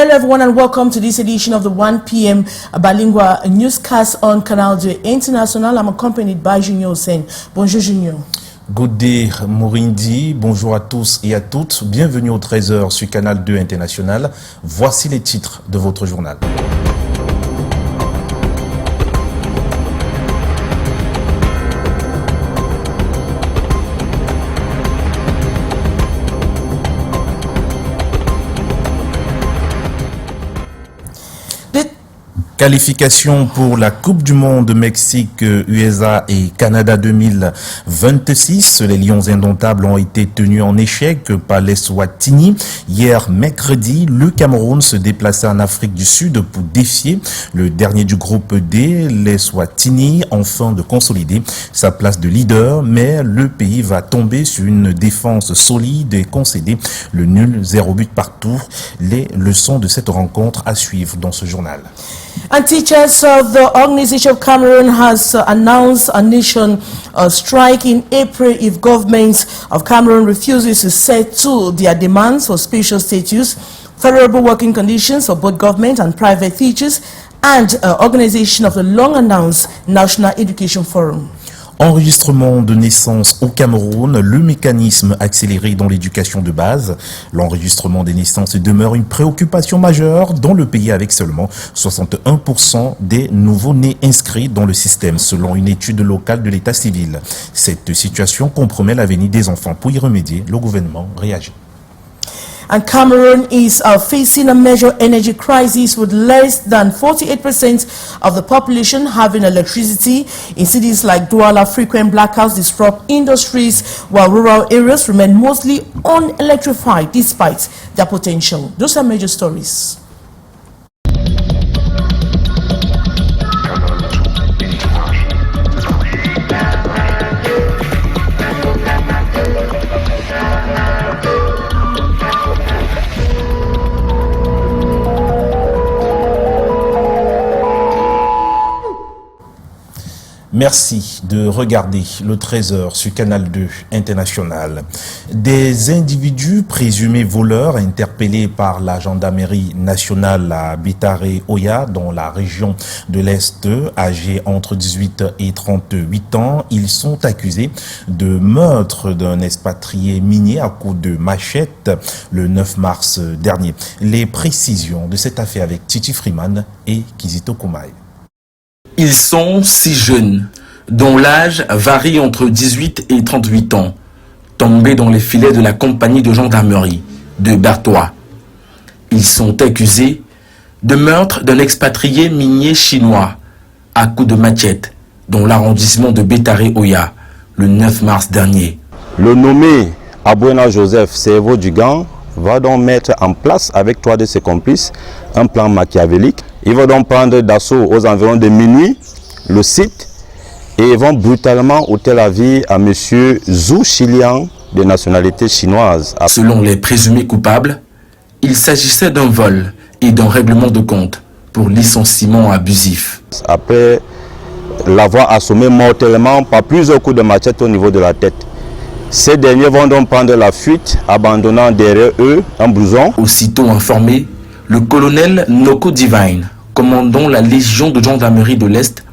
Hello everyone and welcome to this edition of the 1 p.m. bilingual newscast on Canal 2 International. I'm accompanied by Junior Sen. Bonjour Junior. Good day Morindi, bonjour à tous et à toutes. Bienvenue au 13h sur Canal 2 International. Voici les titres de votre journal. Qualification pour la Coupe du Monde Mexique, USA et Canada 2026. Les Lions indomptables ont été tenus en échec par l'Eswatini. Hier, mercredi, le Cameroun se déplaçait en Afrique du Sud pour défier le dernier du groupe D, l'Eswatini, afin de consolider sa place de leader. Mais le pays va tomber sur une défense solide et concéder le nul 0 but partout. Les leçons de cette rencontre à suivre dans ce journal. And teachers of the Organization of Cameroon has announced a nation strike in April if government of Cameroon refuses to settle their demands for special status, favorable working conditions for both government and private teachers, and organization of the long-announced National Education Forum. Enregistrement de naissance au Cameroun, le mécanisme accéléré dans l'éducation de base. L'enregistrement des naissances demeure une préoccupation majeure dans le pays avec seulement 61% des nouveaux-nés inscrits dans le système selon une étude locale de l'état civil. Cette situation compromet l'avenir des enfants. Pour y remédier, le gouvernement réagit. And Cameroon is facing a major energy crisis with less than 48% of the population having electricity. In cities like Douala, frequent blackouts disrupt industries, while rural areas remain mostly unelectrified despite their potential. Those are major stories. Merci de regarder le 13h sur Canal 2 International. Des individus présumés voleurs interpellés par la gendarmerie nationale à Bétaré-Oya dans la région de l'Est, âgés entre 18 et 38 ans. Ils sont accusés de meurtre d'un expatrié minier à coups de machette le 9 mars dernier. Les précisions de cette affaire avec Titi Freeman et Kizito Koumaï. Ils sont 6 jeunes, dont l'âge varie entre 18 et 38 ans, tombés dans les filets de la compagnie de gendarmerie de Bertois. Ils sont accusés de meurtre d'un expatrié minier chinois à coups de machette dans l'arrondissement de Bétaré-Oya le 9 mars dernier. Le nommé Abouena Joseph Cerveau Dugan va donc mettre en place avec 3 de ses complices un plan machiavélique. Ils vont donc prendre d'assaut aux environs de minuit le site et vont brutalement ôter la vie à M. Zhu Xiliang de nationalité chinoise. Selon les présumés coupables, il s'agissait d'un vol et d'un règlement de compte pour licenciement abusif. Après l'avoir assommé mortellement par plusieurs coups de machette au niveau de la tête, ces derniers vont donc prendre la fuite, abandonnant derrière eux un blouson. Aussitôt informé, le colonel Noko Divine, commandant la Légion de gendarmerie de l'Est,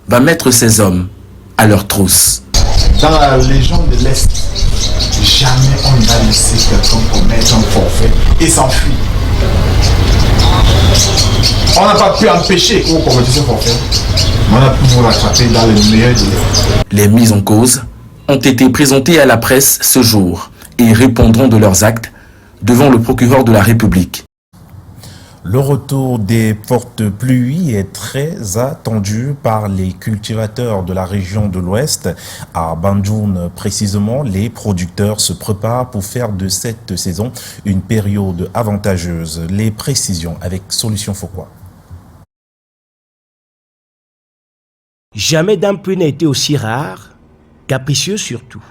va mettre ses hommes à leur trousse. Dans la Légion de l'Est, jamais on ne va laisser quelqu'un commettre un forfait et s'enfuir. On n'a pas pu empêcher que vous commettiez ce forfait. On a pu vous rattraper dans les meilleurs délais. Les mises en cause ont été présentées à la presse ce jour et répondront de leurs actes devant le procureur de la République. Le retour des fortes pluies est très attendu par les cultivateurs de la région de l'Ouest. À Banjoun, précisément, les producteurs se préparent pour faire de cette saison une période avantageuse. Les précisions avec Solution Foucault. Jamais dame n'a été aussi rare, capricieux surtout.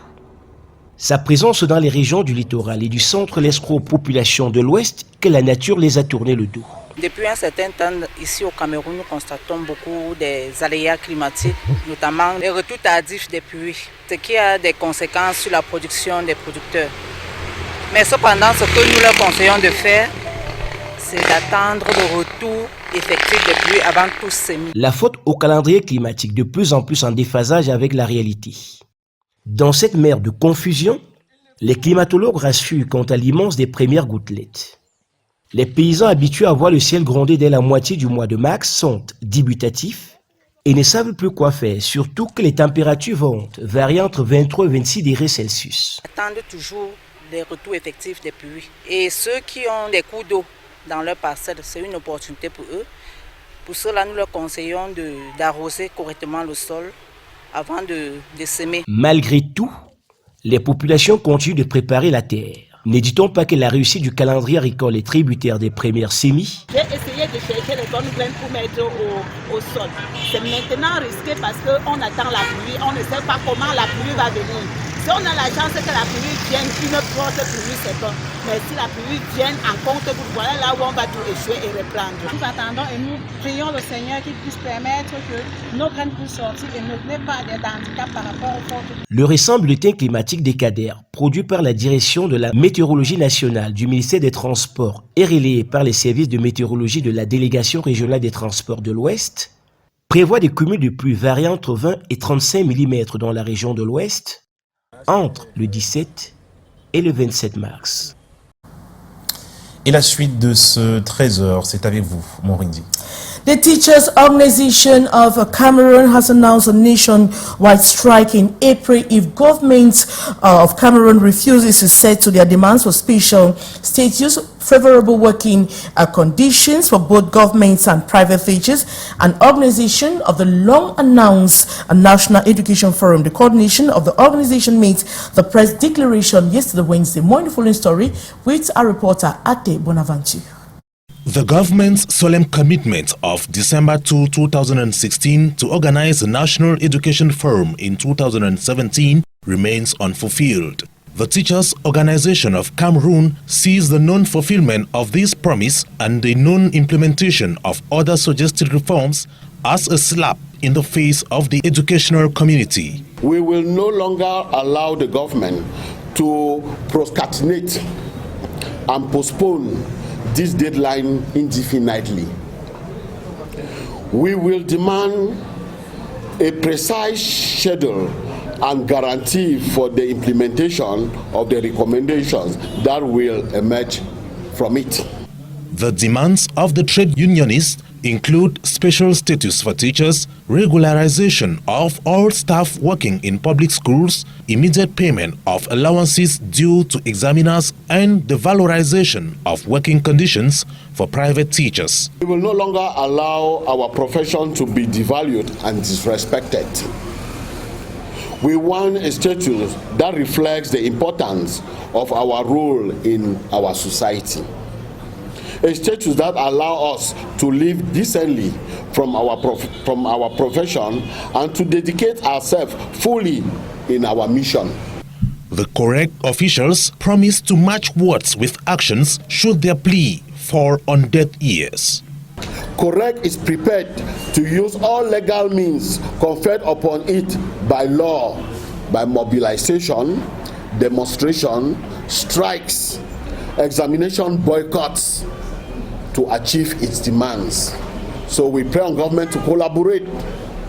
Sa présence dans les régions du littoral et du centre laisse aux populations de l'Ouest que la nature les a tourné le dos. Depuis un certain temps, ici au Cameroun, nous constatons beaucoup des aléas climatiques, notamment les retours tardifs des pluies, ce qui a des conséquences sur la production des producteurs. Mais cependant, ce que nous leur conseillons de faire, c'est d'attendre le retour effectif des pluies avant tout semis. La faute au calendrier climatique de plus en plus en déphasage avec la réalité. Dans cette mer de confusion, les climatologues rassurent quant à l'immense des premières gouttelettes. Les paysans habitués à voir le ciel gronder dès la moitié du mois de mars sont dubitatifs et ne savent plus quoi faire, surtout que les températures vont varier entre 23 et 26 degrés Celsius. Attendre toujours les retours effectifs des pluies. Et ceux qui ont des cours d'eau dans leur parcelle, c'est une opportunité pour eux. Pour cela, nous leur conseillons d'arroser correctement le sol avant de semer. Malgré tout, les populations continuent de préparer la terre. Ne dit-on pas que la réussite du calendrier agricole est tributaire des premières semis? J'ai essayé de chercher les bonnes graines pour mettre au sol. C'est maintenant risqué parce qu'on attend la pluie, on ne sait pas comment la pluie va venir. Si on a la chance que la pluie vienne, une grosse pluie, c'est bon. Mais si la pluie vient en compte, voilà là où on va tout échouer et reprendre. Nous attendons et nous prions le Seigneur qu'il puisse permettre que nos graines puissent sortir et ne n'aient pas d'handicap par rapport aux fortes. Le récent bulletin climatique des CADER, produit par la direction de la météorologie nationale du ministère des Transports et relayé par les services de météorologie de la délégation régionale des transports de l'Ouest, prévoit des cumuls de pluie variant entre 20 et 35 mm dans la région de l'Ouest entre le 17 et le 27 mars. Et la suite de ce 13h, c'est avec vous, Morindi. The Teachers Organization of Cameroon has announced a nationwide strike in April if government of Cameroon refuses to settle their demands for special status, favorable working conditions for both governments and private teachers, and organization of the long-announced National Education Forum. The coordination of the organization made the press declaration yesterday, Wednesday. More in the following story with our reporter, Ate Bonaventure. The government's solemn commitment of December 2, 2016 to organize a National Education Forum in 2017 remains unfulfilled. The Teachers Organization of Cameroon sees the non-fulfillment of this promise and the non-implementation of other suggested reforms as a slap in the face of the educational community. We will no longer allow the government to procrastinate and postpone this deadline indefinitely. We will demand a precise schedule and guarantee for the implementation of the recommendations that will emerge from it. The demands of the trade unionists include special status for teachers, regularization of all staff working in public schools, immediate payment of allowances due to examiners, and the valorization of working conditions for private teachers. We will no longer allow our profession to be devalued and disrespected. We want a status that reflects the importance of our role in our society. A status that allows us to live decently from our profession and to dedicate ourselves fully in our mission. The correct officials promise to match words with actions should their plea fall on deaf ears. Correct is prepared to use all legal means conferred upon it by law, by mobilization, demonstration, strikes, examination boycotts, to achieve its demands. So we pray on government to collaborate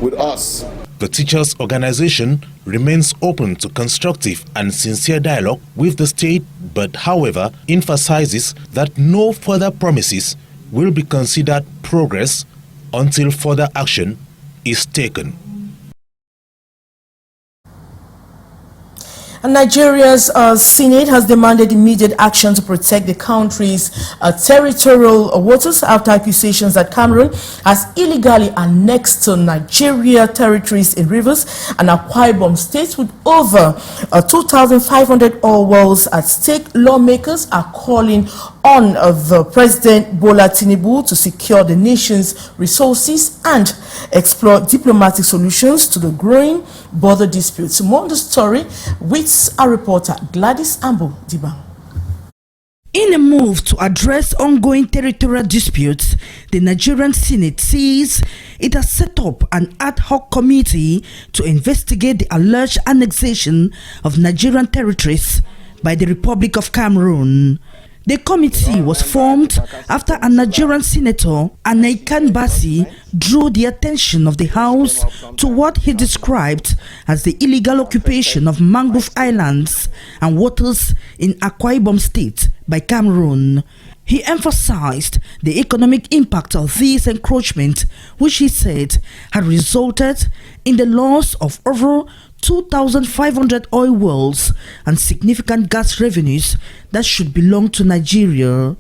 with us. The teachers' organization remains open to constructive and sincere dialogue with the state, but however emphasizes that no further promises will be considered progress until further action is taken. Nigeria's Senate has demanded immediate action to protect the country's territorial waters after accusations that Cameroon has illegally annexed to Nigeria territories in Rivers and Akwa Ibom states with over 2,500 oil wells at stake. Lawmakers are calling on the President Bola Tinubu to secure the nation's resources and explore diplomatic solutions to the growing border disputes. More on the story with our reporter Gladys Ambo Diba. In a move to address ongoing territorial disputes, the Nigerian Senate says it has set up an ad hoc committee to investigate the alleged annexation of Nigerian territories by the Republic of Cameroon. The committee was formed after a Nigerian senator, Anaikan Bassi, drew the attention of the House to what he described as the illegal occupation of mangrove islands and waters in Akwa Ibom State by Cameroon. He emphasized the economic impact of this encroachment, which he said had resulted in the loss of over 2,500 oil wells and significant gas revenues that should belong to Nigeria.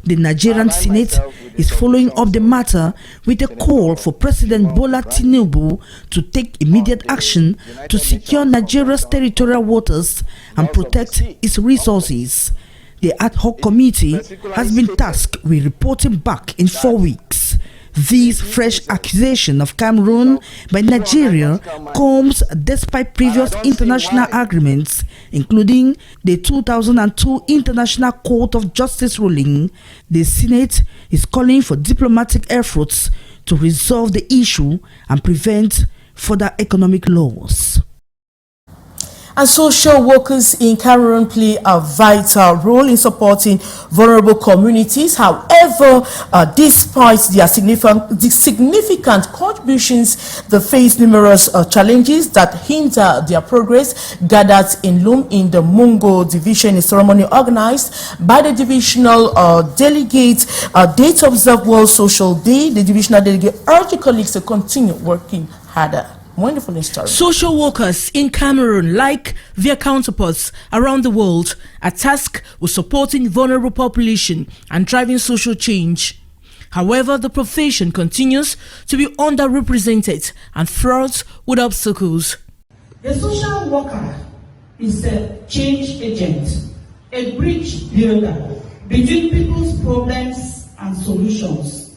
The Nigerian Senate is following up the matter with a call for President Bola Tinubu to take immediate action to secure Nigeria's territorial waters and protect its resources. The ad hoc committee has been tasked with reporting back in 4 weeks. This fresh accusation of Cameroon by Nigeria comes despite previous international agreements, including the 2002 International Court of Justice ruling. The Senate is calling for diplomatic efforts to resolve the issue and prevent further economic loss. And social workers in Cameroon play a vital role in supporting vulnerable communities. However, despite their significant contributions, they face numerous challenges that hinder their progress. Gathered in Lum in the Mungo division, a ceremony organized by the divisional delegate. Day to observe World Social Day, the divisional delegate urged colleagues to continue working harder. Wonderful story. Social workers in Cameroon, like their counterparts around the world, are tasked with supporting vulnerable population and driving social change. However, the profession continues to be underrepresented and fraught with obstacles. The social worker is a change agent, a bridge builder between people's problems and solutions.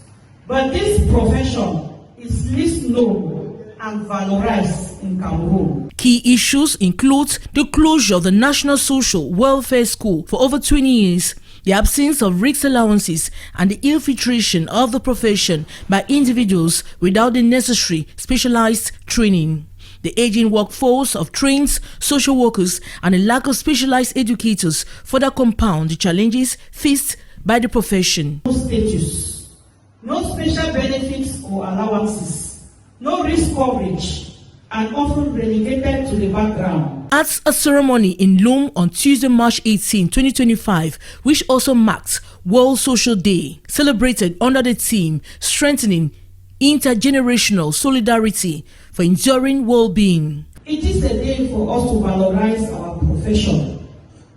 But this profession is least known and valorized in Cameroon. Key issues include the closure of the National Social Welfare School for over 20 years, the absence of risk allowances, and the infiltration of the profession by individuals without the necessary specialized training. The aging workforce of trained social workers and a lack of specialized educators further compound the challenges faced by the profession. No status, no special benefits or allowances, no risk coverage, and often relegated to the background. At a ceremony in Lum on Tuesday, March 18, 2025, which also marked World Social Day, celebrated under the theme Strengthening Intergenerational Solidarity for Enduring Well-Being. It is a day for us to valorize our profession,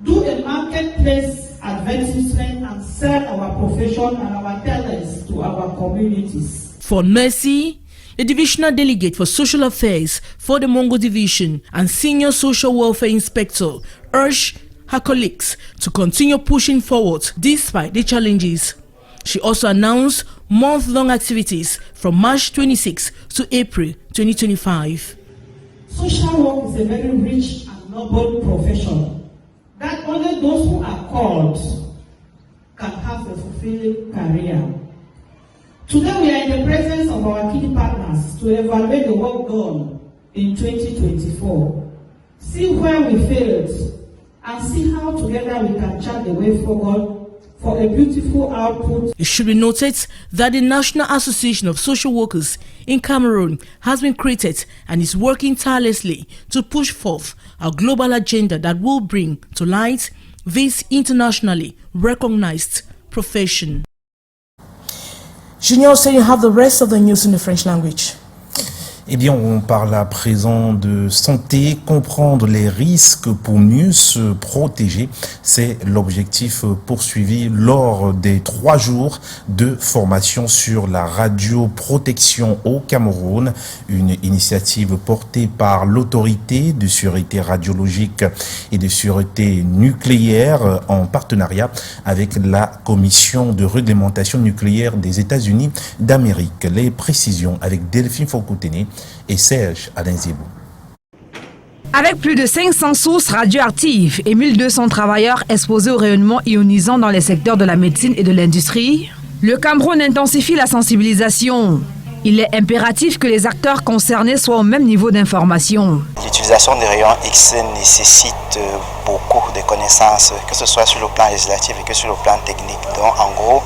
do a marketplace advertisement, and sell our profession and our talents to our communities. For Mercy, the Divisional Delegate for Social Affairs for the Mungo Division and Senior Social Welfare Inspector, urged her colleagues to continue pushing forward despite the challenges. She also announced month-long activities from March 26 to April 2025. Social work is a very rich and noble profession that only those who are called can have a fulfilling career. Today we are in the presence of our key partners to evaluate the work done in 2024, see where we failed, and see how together we can chart the way forward for a beautiful output. It should be noted that the National Association of Social Workers in Cameroon has been created and is working tirelessly to push forth a global agenda that will bring to light this internationally recognized profession. Junior, so you have the rest of the news in the French language. Eh bien, on parle à présent de santé, comprendre les risques pour mieux se protéger. C'est l'objectif poursuivi lors des 3 jours de formation sur la radioprotection au Cameroun, une initiative portée par l'autorité de sûreté radiologique et de sûreté nucléaire en partenariat avec la Commission de réglementation nucléaire des États-Unis d'Amérique. Les précisions avec Delphine Foucault-Téné et Serge Adenzibou. Avec plus de 500 sources radioactives et 1200 travailleurs exposés au rayonnement ionisant dans les secteurs de la médecine et de l'industrie, le Cameroun intensifie la sensibilisation. Il est impératif que les acteurs concernés soient au même niveau d'information. L'utilisation des rayons X nécessite beaucoup de connaissances, que ce soit sur le plan législatif et que sur le plan technique. Donc en gros,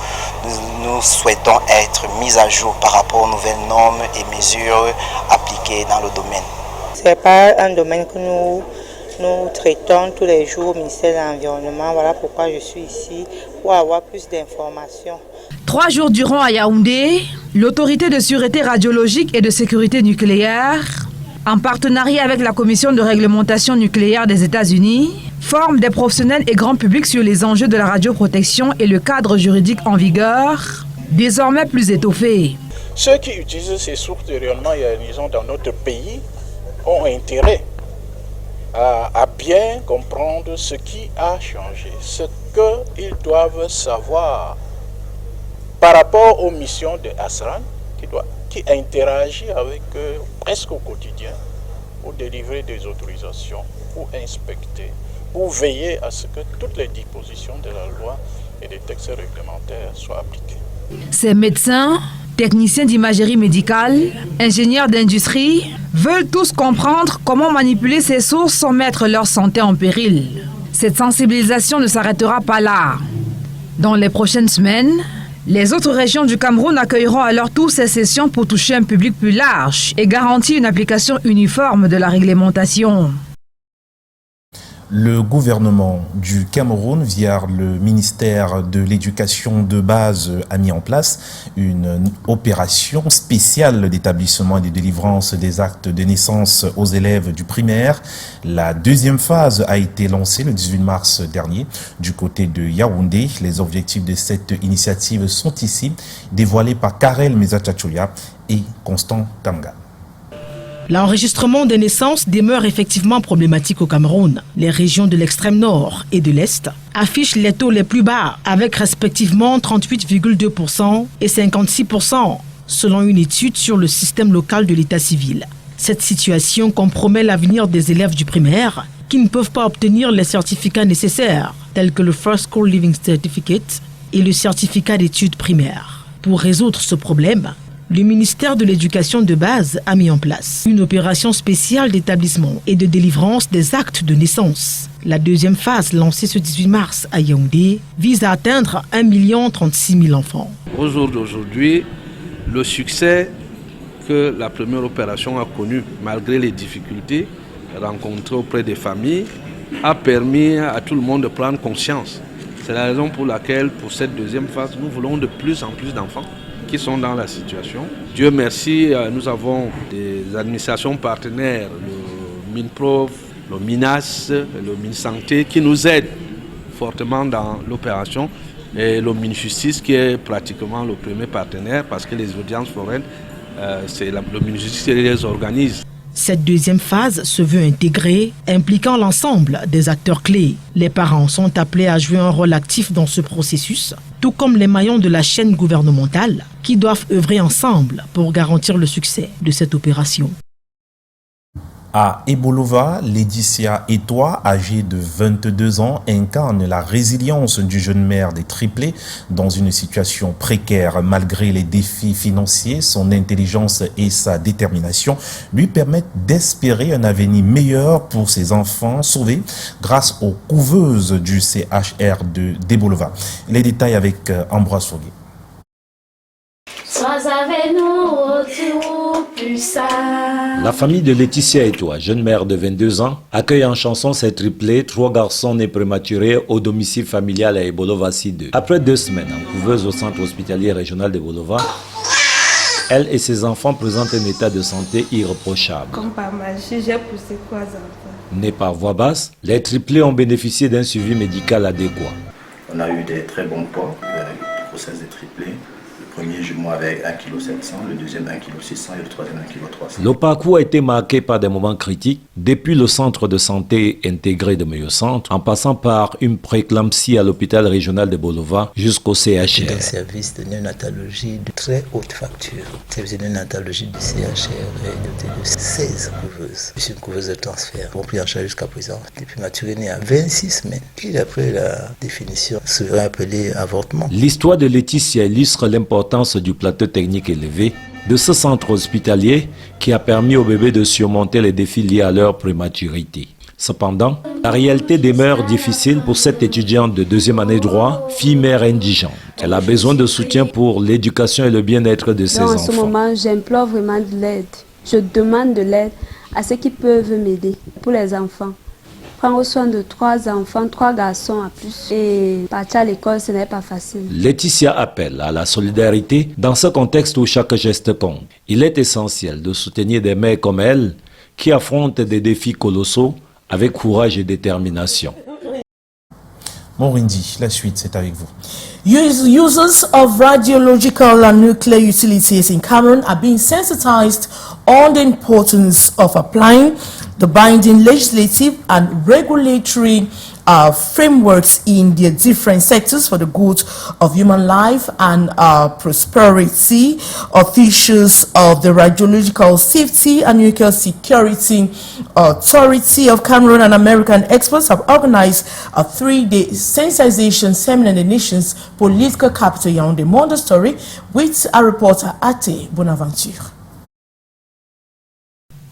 nous souhaitons être mis à jour par rapport aux nouvelles normes et mesures appliquées dans le domaine. Ce n'est pas un domaine que nous traitons tous les jours au ministère de l'Environnement. Voilà pourquoi je suis ici, pour avoir plus d'informations. 3 jours durant à Yaoundé, l'autorité de sûreté radiologique et de sécurité nucléaire, en partenariat avec la Commission de réglementation nucléaire des États-Unis, forme des professionnels et grand public sur les enjeux de la radioprotection et le cadre juridique en vigueur, désormais plus étoffé. Ceux qui utilisent ces sources de rayonnement ionisant dans notre pays ont intérêt à bien comprendre ce qui a changé, ce qu'ils doivent savoir par rapport aux missions de ASRAN qui interagit avec eux presque au quotidien pour délivrer des autorisations, pour inspecter, pour veiller à ce que toutes les dispositions de la loi et des textes réglementaires soient appliquées. Ces médecins, techniciens d'imagerie médicale, ingénieurs d'industrie, veulent tous comprendre comment manipuler ces sources sans mettre leur santé en péril. Cette sensibilisation ne s'arrêtera pas là. Dans les prochaines semaines, les autres régions du Cameroun accueilleront à leur tour ces sessions pour toucher un public plus large et garantir une application uniforme de la réglementation. Le gouvernement du Cameroun, via le ministère de l'Éducation de base, a mis en place une opération spéciale d'établissement et de délivrance des actes de naissance aux élèves du primaire. La deuxième phase a été lancée le 18 mars dernier du côté de Yaoundé. Les objectifs de cette initiative sont ici dévoilés par Karel Mezachachoya et Constant Tamga. L'enregistrement des naissances demeure effectivement problématique au Cameroun. Les régions de l'extrême nord et de l'est affichent les taux les plus bas, avec respectivement 38,2% et 56%, selon une étude sur le système local de l'état civil. Cette situation compromet l'avenir des élèves du primaire qui ne peuvent pas obtenir les certificats nécessaires, tels que le First School Living Certificate et le certificat d'études primaires. Pour résoudre ce problème, le ministère de l'Éducation de base a mis en place une opération spéciale d'établissement et de délivrance des actes de naissance. La deuxième phase, lancée ce 18 mars à Yaoundé, vise à atteindre 1 036 000 enfants. Au jour d'aujourd'hui, le succès que la première opération a connu, malgré les difficultés rencontrées auprès des familles, a permis à tout le monde de prendre conscience. C'est la raison pour laquelle, pour cette deuxième phase, nous voulons de plus en plus d'enfants qui sont dans la situation. Dieu merci, nous avons des administrations partenaires, le MINPROF, le MINAS, le MINSanté, qui nous aident fortement dans l'opération, et le MINJustice qui est pratiquement le premier partenaire parce que les audiences foraines, c'est le MINJustice qui les organise. Cette deuxième phase se veut intégrée, impliquant l'ensemble des acteurs clés. Les parents sont appelés à jouer un rôle actif dans ce processus, tout comme les maillons de la chaîne gouvernementale qui doivent œuvrer ensemble pour garantir le succès de cette opération. À Ebolova, Laetitia Etoile, âgée de 22 ans, incarne la résilience du jeune maire des triplés dans une situation précaire. Malgré les défis financiers, son intelligence et sa détermination lui permettent d'espérer un avenir meilleur pour ses enfants sauvés grâce aux couveuses du CHR de Ebolova. Les détails avec Ambroise Foguet. Sois avec nous, tu puissant. La famille de Laetitia Etoile, jeune mère de 22 ans, accueille en chanson ses triplés, 3 garçons nés prématurés au domicile familial à Ebolova C2. Après 2 semaines en couveuse au centre hospitalier régional d'Ebolova, elle et ses enfants présentent un état de santé irréprochable. Comme par magie, j'ai poussé 3 enfants. Nés par voie basse, les triplés ont bénéficié d'un suivi médical adéquat. On a eu des très bons poids, grossesse des triplés. Le premier jumeau avec 1,7 kg, le deuxième 1,6 kg et le troisième 1,3 kg. Le parcours a été marqué par des moments critiques, depuis le centre de santé intégré de Meilleur-Centre, en passant par une prééclampsie à l'hôpital régional de Bolova jusqu'au CHR. Un service de néonatologie de très haute facture. Le service de néonatologie du CHR est doté de 16 couveuses. C'est une couveuse de transfert. Ils ont pris en charge jusqu'à présent des prématurés nés à 26 semaines. Et d'après la définition, serait appelé avortement. L'histoire de Laetitia illustre l'importance du plateau technique élevé de ce centre hospitalier qui a permis aux bébés de surmonter les défis liés à leur prématurité. Cependant, la réalité demeure difficile pour cette étudiante de deuxième année droit, fille mère indigente. Elle a besoin de soutien pour l'éducation et le bien-être de ses enfants. En ce moment, j'implore vraiment de l'aide. Je demande de l'aide à ceux qui peuvent m'aider pour les enfants. Prendre soin de 3 enfants, 3 garçons à plus. Et partir à l'école, ce n'est pas facile. Laetitia appelle à la solidarité dans ce contexte où chaque geste compte. Il est essentiel de soutenir des mères comme elle qui affrontent des défis colossaux avec courage et détermination. Morindi, la suite, c'est avec vous. Users of radiological and nuclear utilities in Cameroon are being sensitized on the importance of applying the binding legislative and regulatory frameworks in their different sectors for the good of human life and prosperity. Officials of the Radiological Safety and Nuclear Security Authority of Cameroon and American experts have organized a 3-day sensitization seminar in the nation's political capital, Yaoundé. More on the story with our reporter Ate Bonaventure.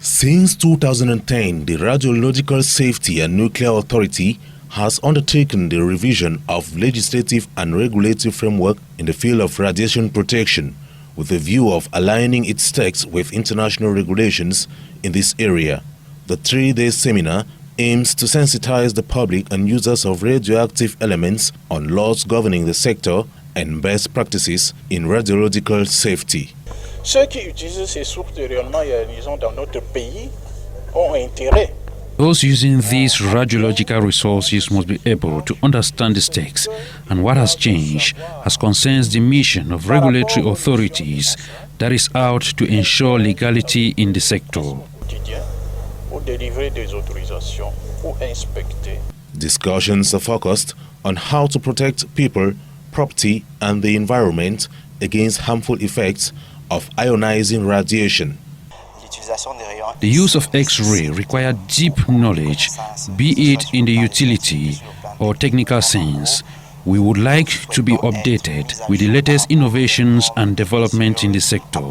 Since 2010, the Radiological Safety and Nuclear Authority has undertaken the revision of legislative and regulatory framework in the field of radiation protection with a view of aligning its text with international regulations in this area. The 3-day seminar aims to sensitize the public and users of radioactive elements on laws governing the sector and best practices in radiological safety. Ceux qui utilisent ces sources de rayonnement ionisant dans notre pays ont intérêt. Those using these radiological resources must be able to understand the stakes and what has changed as concerns the mission of regulatory authorities that is out to ensure legality in the sector. Discussions are focused on how to protect people, property, and the environment against harmful effects of ionizing radiation. The use of X-ray requires deep knowledge, be it in the utility or technical sense. We would like to be updated with the latest innovations and development in the sector.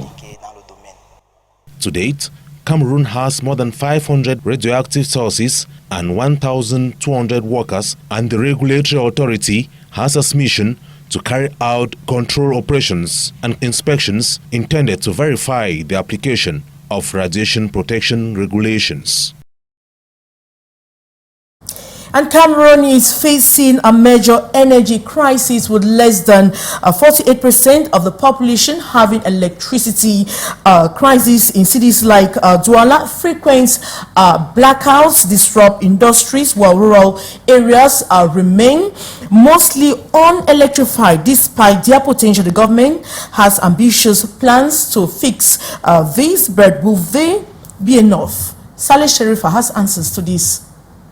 To date, Cameroon has more than 500 radioactive sources and 1,200 workers, and the regulatory authority has a mission to carry out control operations and inspections intended to verify the application of radiation protection regulations. And Cameroon is facing a major energy crisis with less than 48% of the population having electricity crisis in cities like Douala. Frequent blackouts disrupt industries while rural areas remain mostly unelectrified. Despite their potential, the government has ambitious plans to fix this, but will they be enough? Saleh Sharifa has answers to this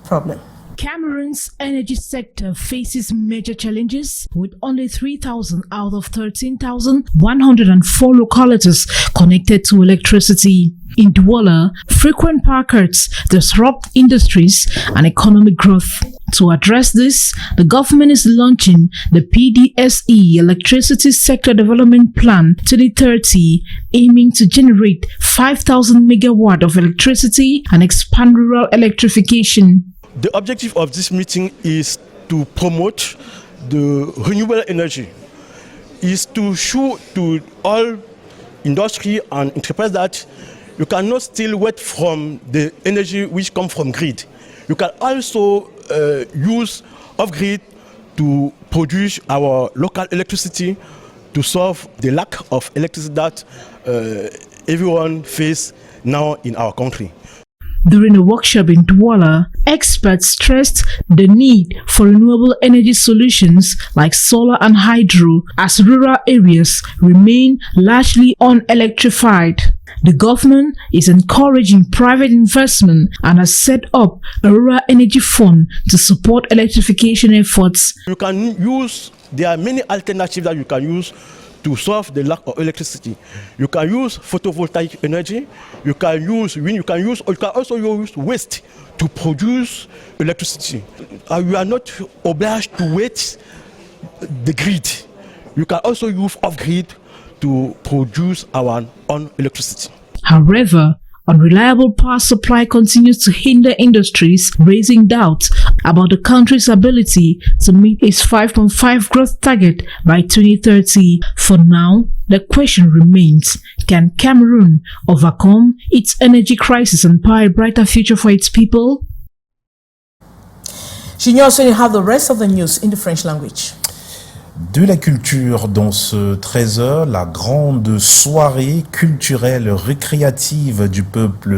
problem. Cameroon's energy sector faces major challenges with only 3,000 out of 13,104 localities connected to electricity. In Douala, frequent power cuts disrupt industries and economic growth. To address this, the government is launching the PDSE Electricity Sector Development Plan 2030, aiming to generate 5,000 megawatts of electricity and expand rural electrification. The objective of this meeting is to promote the renewable energy, is to show to all industry and enterprise that you cannot still wait from the energy which comes from grid. You can also use off-grid to produce our local electricity to solve the lack of electricity that everyone faces now in our country. During a workshop in Douala, experts stressed the need for renewable energy solutions like solar and hydro as rural areas remain largely unelectrified. The government is encouraging private investment and has set up a rural energy fund to support electrification efforts. You can use, there are many alternatives that you can use to solve the lack of electricity. You can use photovoltaic energy, you can use wind, you can also use waste to produce electricity. You are not obliged to wait the grid. You can also use off-grid to produce our own electricity. However, unreliable power supply continues to hinder industries, raising doubts about the country's ability to meet its 5.5 growth target by 2030. For now, the question remains, can Cameroon overcome its energy crisis and power a brighter future for its people? Junior, so you have the rest of the news in the French language. De la culture dans ce 13h, la grande soirée culturelle récréative du peuple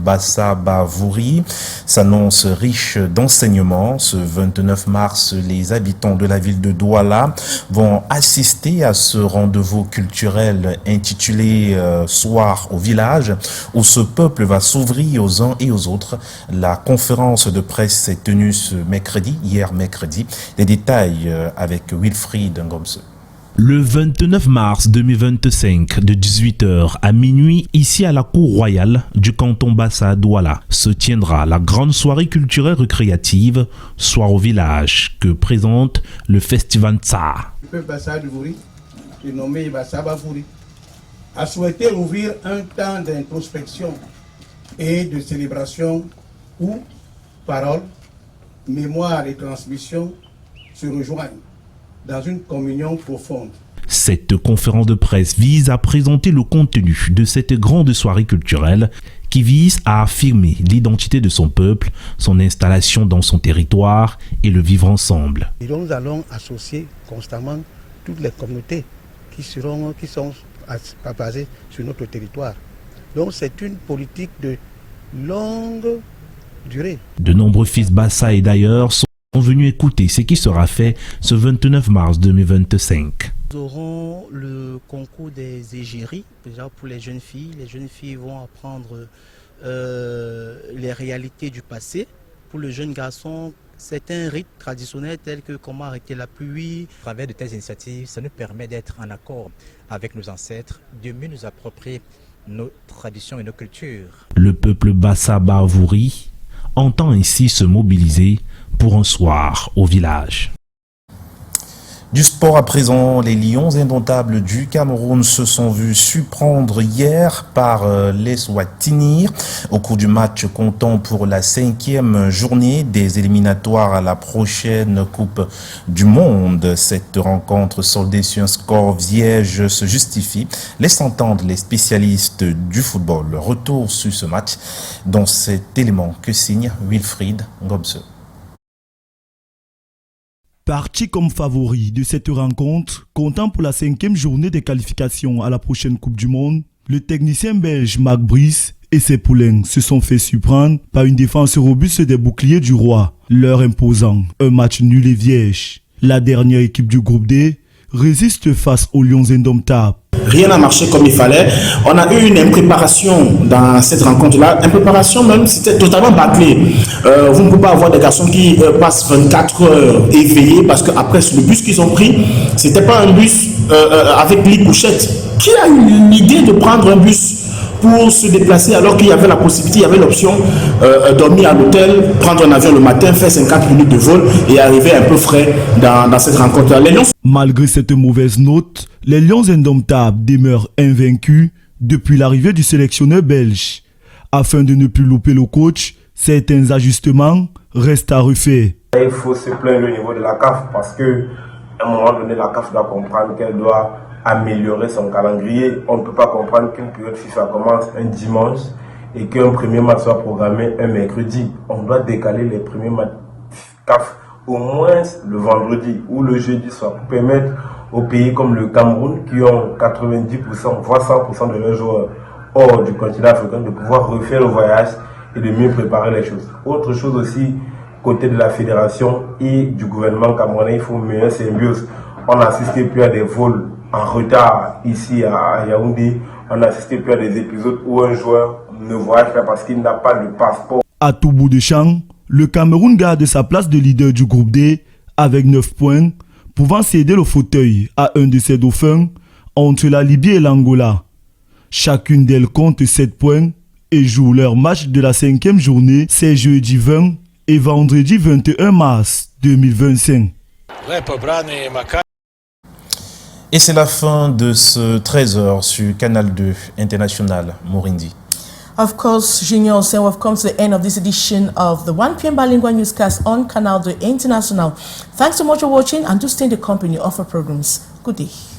Bassa Bavouri s'annonce riche d'enseignements. Ce 29 mars, les habitants de la ville de Douala vont assister à ce rendez-vous culturel intitulé Soir au village, où ce peuple va s'ouvrir aux uns et aux autres. La conférence de presse s'est tenue hier mercredi. Les détails avec Wilfried. Le 29 mars 2025, de 18h à minuit, ici à la cour royale du canton Bassa à Douala, se tiendra la grande soirée culturelle récréative Soir au village que présente le Festival Tsar. Le peuple Bassa Bavouri, nommé Bassa Bavouri, a souhaité ouvrir un temps d'introspection et de célébration où paroles, mémoire et transmission se rejoignent dans une communion profonde. Cette conférence de presse vise à présenter le contenu de cette grande soirée culturelle qui vise à affirmer l'identité de son peuple, son installation dans son territoire et le vivre ensemble. Et donc nous allons associer constamment toutes les communautés qui sont basées sur notre territoire. Donc c'est une politique de longue durée. De nombreux fils Bassa et d'ailleurs sont venus écouter ce qui sera fait ce 29 mars 2025. Nous aurons le concours des égéries, déjà pour les jeunes filles. Les jeunes filles vont apprendre les réalités du passé. Pour le jeune garçon, c'est un rite traditionnel tel que comment arrêter la pluie. À travers de telles initiatives, ça nous permet d'être en accord avec nos ancêtres, de mieux nous approprier nos traditions et nos cultures. Le peuple Bassa Bavouri entend ainsi se mobiliser pour un soir au village. Du sport à présent, les Lions indomptables du Cameroun se sont vus surprendre hier par l'Eswatini au cours du match comptant pour la 5e journée des éliminatoires à la prochaine Coupe du Monde. Cette rencontre soldée sur un score vierge se justifie, laisse entendre les spécialistes du football. Retour sur ce match dans cet élément que signe Wilfried Ngomse. Parti comme favori de cette rencontre, comptant pour la 5e journée des qualifications à la prochaine Coupe du Monde, le technicien belge Marc Brice et ses poulains se sont fait surprendre par une défense robuste des boucliers du roi, leur imposant un match nul et vierge. La dernière équipe du groupe D résiste face aux Lions indomptables. Rien n'a marché comme il fallait. On a eu une impréparation dans cette rencontre-là. Impréparation même, c'était totalement bâclé. Vous ne pouvez pas avoir des garçons qui passent 24 heures éveillés parce qu'après le bus qu'ils ont pris, c'était pas un bus avec lit couchette. Qui a eu l'idée de prendre un bus pour se déplacer alors qu'il y avait la possibilité, il y avait l'option dormir à l'hôtel, prendre un avion le matin, faire 50 minutes de vol et arriver un peu frais dans cette rencontre-là. Malgré cette mauvaise note, les Lions indomptables demeurent invaincus depuis l'arrivée du sélectionneur belge. Afin de ne plus louper le coach, certains ajustements restent à refaire. Il faut se plaindre au niveau de la CAF parce que à un moment donné, la CAF doit comprendre qu'elle doit améliorer son calendrier. On ne peut pas comprendre qu'une période FIFA commence un dimanche et qu'un premier match soit programmé un mercredi. On doit décaler les premiers matchs CAF au moins le vendredi ou le jeudi soir pour permettre aux pays comme le Cameroun qui ont 90% voire 100% de leurs joueurs hors du continent africain de pouvoir refaire le voyage et de mieux préparer les choses. Autre chose aussi, côté de la fédération et du gouvernement camerounais, il faut une meilleure symbiose. On n'assistait plus à des vols en retard ici à Yaoundé. On n'assistait plus à des épisodes où un joueur ne voyage pas parce qu'il n'a pas de passeport. À tout bout de champ, le Cameroun garde sa place de leader du groupe D avec 9 points, pouvant céder le fauteuil à un de ses dauphins entre la Libye et l'Angola. Chacune d'elles compte 7 points et joue leur match de la 5e journée, c'est jeudi 20 et vendredi 21 mars 2025. Et c'est la fin de ce 13h sur Canal 2 International Morindi. Of course, Junior, so we've come to the end of this edition of the 1 p.m. bilingual newscast on Canal 2 International. Thanks so much for watching and do stay in the company of our programs. Good day.